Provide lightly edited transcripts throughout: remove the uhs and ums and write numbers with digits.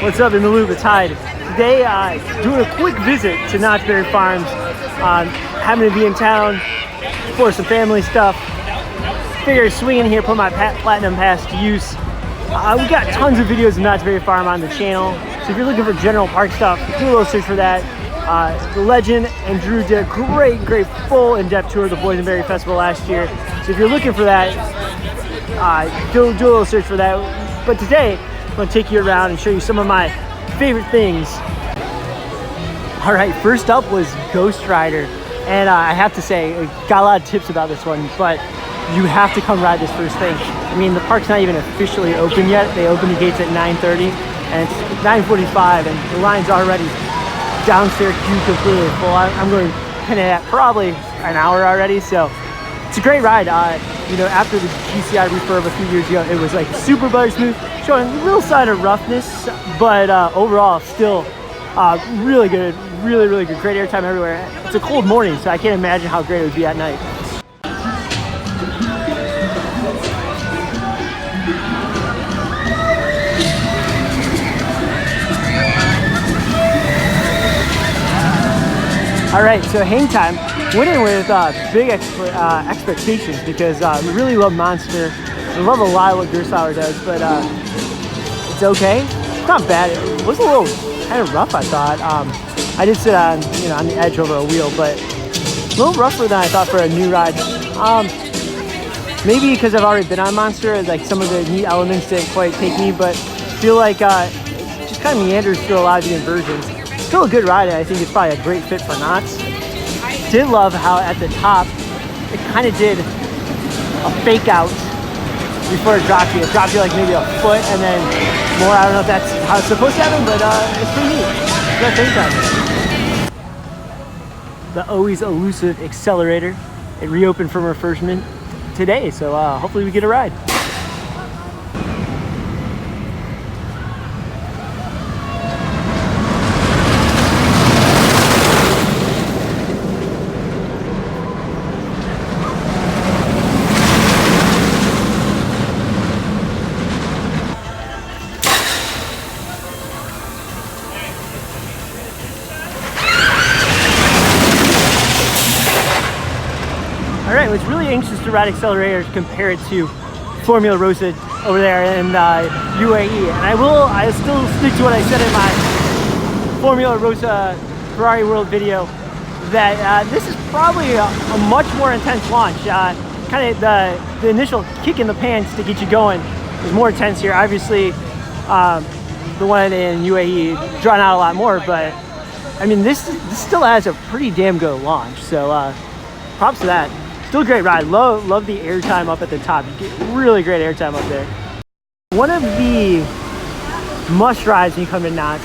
What's up in the loop? It's Hyde. Today, doing a quick visit to Knott's Berry Farms. Having to be in town for some family stuff. Figured swing in here, put my Platinum Pass to use. We got tons of videos of Knott's Berry Farm on the channel. So if you're looking for general park stuff, do a little search for that. The Legend and Drew did a great full in-depth tour of the Boysenberry Festival last year. So if you're looking for that, do a little search for that. But today, I'm gonna take you around and show you some of my favorite things. All right, first up was Ghost Rider. And I have to say, I got a lot of tips about this one, but you have to come ride this first thing. I mean, the park's not even officially open yet. They open the gates at 9:30 and it's 9:45 and the line's already downstairs queue completely full. I'm going at probably an hour already, so it's a great ride. You know, after the GCI refurb a few years ago, it was like super butter smooth, showing a little side of roughness, but overall still really good, really good. Great airtime everywhere. It's a cold morning, so I can't imagine how great it would be at night. All right, so hang time. Went in with big expectations because we really love Monster. I love a lot of what Gerstlauer does, but it's okay. It's not bad. It was a little kind of rough, I thought. I did sit on, on the edge over a wheel, but a little rougher than I thought for a new ride. Maybe because I've already been on Monster, like some of the neat elements didn't quite take me, but I feel like it just kind of meanders through a lot of the inversions. Still a good ride, and I think it's probably a great fit for Knott's. Did love how at the top, it kind of did a fake out before it dropped you. It dropped you like maybe a foot and then more. I don't know if that's how it's supposed to happen, but it's pretty neat. That's hang time. The always elusive accelerator. It reopened from refurbishment today, so hopefully we get a ride. All right, I was really anxious to ride Accelerator to compare it to Formula Rosa over there in UAE, and I still stick to what I said in my Formula Rosa Ferrari World video, that this is probably a much more intense launch. Kind of the initial kick in the pants to get you going is more intense here. Obviously, the one in UAE drawn out a lot more, but I mean, this still has a pretty damn good launch, so props to that. Still a great ride. Love the airtime up at the top. You get really great airtime up there. One of the must rides when you come to Knott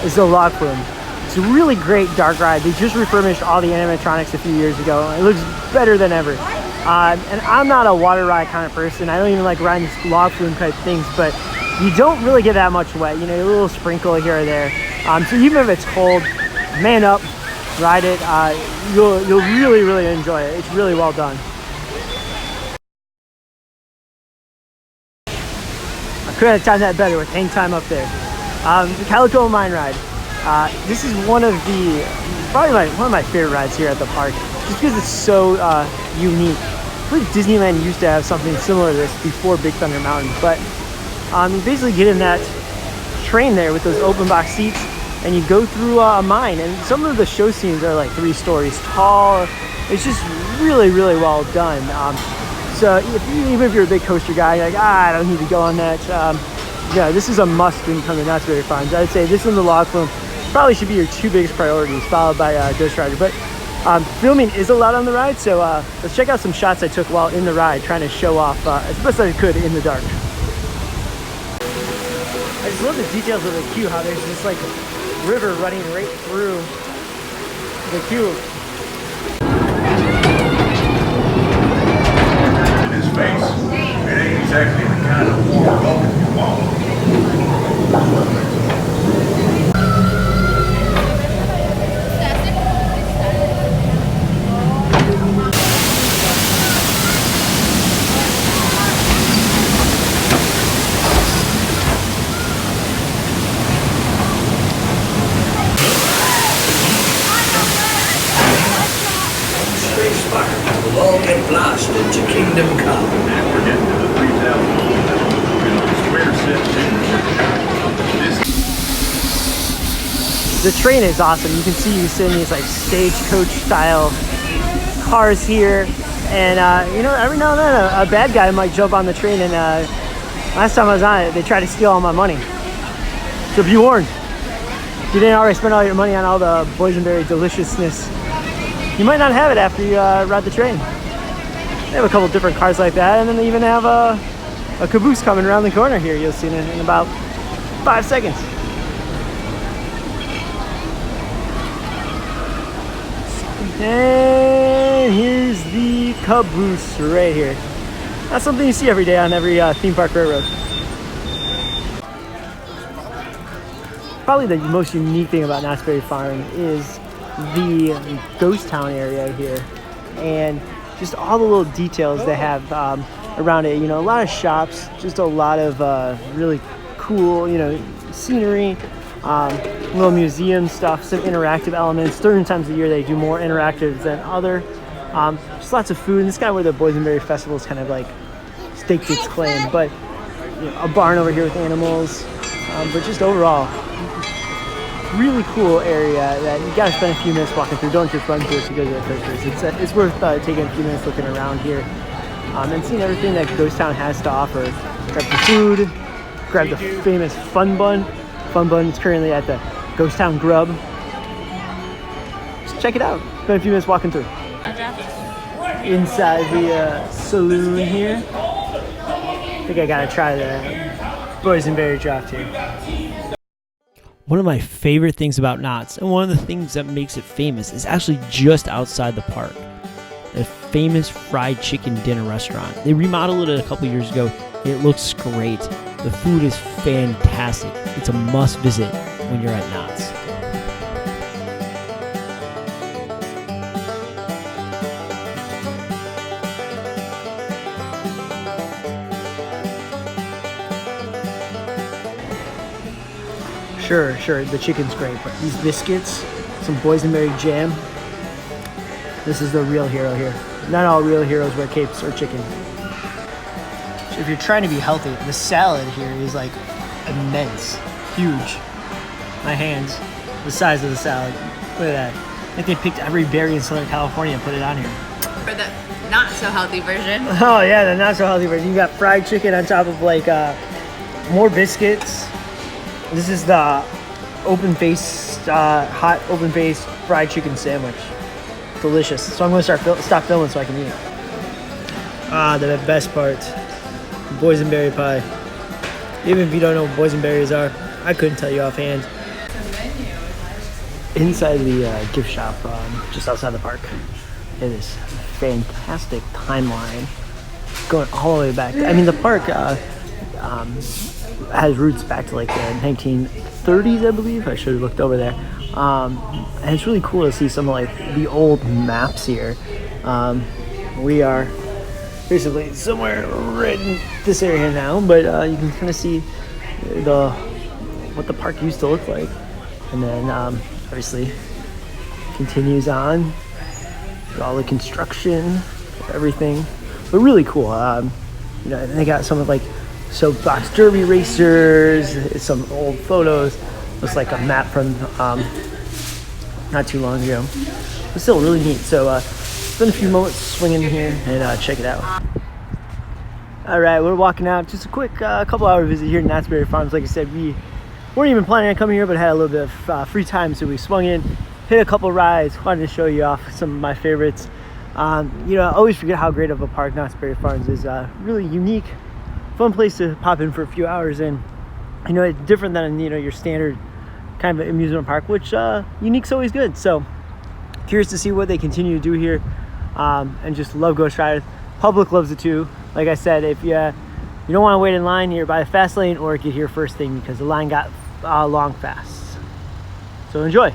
is the Laughlin. It's a really great dark ride. They just refurbished all the animatronics a few years ago. It looks better than ever. And I'm not a water ride kind of person. I don't even like riding Laughlin type things, but you don't really get that much wet. You know, a little sprinkle here or there. So even if it's cold, man up. Ride it. You'll really enjoy it. It's really well done. I couldn't have timed that better with hang time up there. The Calico Mine ride. This is probably one of my favorite rides here at the park, just because it's so unique. I believe Disneyland used to have something similar to this before Big Thunder Mountain, but you basically get in that train there with those open box seats, and you go through a mine, and some of the show scenes are like 3 stories tall. It's just really well done. So even if you're a big coaster guy, you're like, I don't need to go on that. Yeah, this is a must when you come to Knott's Berry Farms. I'd say this and the Laughlin probably should be your 2 biggest priorities, followed by Ghost Rider. But filming is allowed on the ride, so let's check out some shots I took while in the ride, trying to show off as best I could in the dark. I just love the details of the queue, how there's this like river running right through the queue. In his face, it ain't exactly the kind of warm welcome you want. the train is awesome. You can see you see these like stagecoach style cars here, and you know, every now and then a bad guy might jump on the train, and last time I was on it, they tried to steal all my money. So be warned, if you didn't already spend all your money on all the boysenberry deliciousness, you might not have it after you ride the train. They have a couple different cars like that, and then they even have a caboose coming around the corner here. You'll see it in about 5 seconds. And here's the caboose right here. That's something you see every day on every theme park railroad. Probably the most unique thing about Knott's Berry Farm is the ghost town area here, and just all the little details they have around it. You know, a lot of shops, just a lot of really cool, you know, scenery, little museum stuff, some interactive elements. Certain times of the year they do more interactive than other. Just lots of food, and this is kind of where the Boysenberry Festival is kind of like staked its claim. But you know, a barn over here with animals, but just overall, really cool area that you gotta spend a few minutes walking through. Don't just run through it to go to the coasters. It's worth taking a few minutes looking around here and seeing everything that Ghost Town has to offer. Grab the food, grab the famous Fun Bun. Fun Bun is currently at the Ghost Town Grub. Just check it out. Spend a few minutes walking through. Inside the saloon here. I think I gotta try the boysenberry draft here. One of my favorite things about Knott's, and one of the things that makes it famous, is actually just outside the park. The famous fried chicken dinner restaurant. They remodeled it a couple years ago. It looks great. The food is fantastic. It's a must visit when you're at Knott's. Sure, the chicken's great, but these biscuits, some boysenberry jam, this is the real hero here. Not all real heroes wear capes or chicken. So if you're trying to be healthy, the salad here is like immense, huge. My hands, the size of the salad. Look at that. I think they picked every berry in Southern California and put it on here. For the not so healthy version. Oh yeah, the not so healthy version. You got fried chicken on top of like more biscuits. This is the open-faced, hot open-faced fried chicken sandwich. Delicious. So I'm going to stop filming so I can eat. The best part, boysenberry pie. Even if you don't know what boysenberries are, I couldn't tell you offhand. Inside the gift shop, just outside the park, it is fantastic timeline going all the way back. I mean, the park has roots back to like the 1930s, I believe. I should have looked over there. And it's really cool to see some of like the old maps here. We are basically somewhere right in this area now, but you can kind of see what the park used to look like. And then obviously continues on with all the construction, everything. But really cool. You know, and they got some of like soapbox derby racers, some old photos. Looks like a map from not too long ago, but still really neat. So spend a few moments swinging here and check it out. All right, we're walking out. Just a quick couple hour visit here in Knott's Berry Farms. Like I said, we weren't even planning on coming here, but had a little bit of free time, so we swung in, hit a couple rides. Wanted to show you off some of my favorites. You know, I always forget how great of a park Knott's Berry Farms is. Really unique, fun place to pop in for a few hours, and you know, it's different than, you know, your standard kind of amusement park, which unique's always good. So curious to see what they continue to do here, and just love Ghost Rider. Public loves it too. Like I said, if you don't want to wait in line here by the fast lane, or get here first thing because the line got long fast. So enjoy.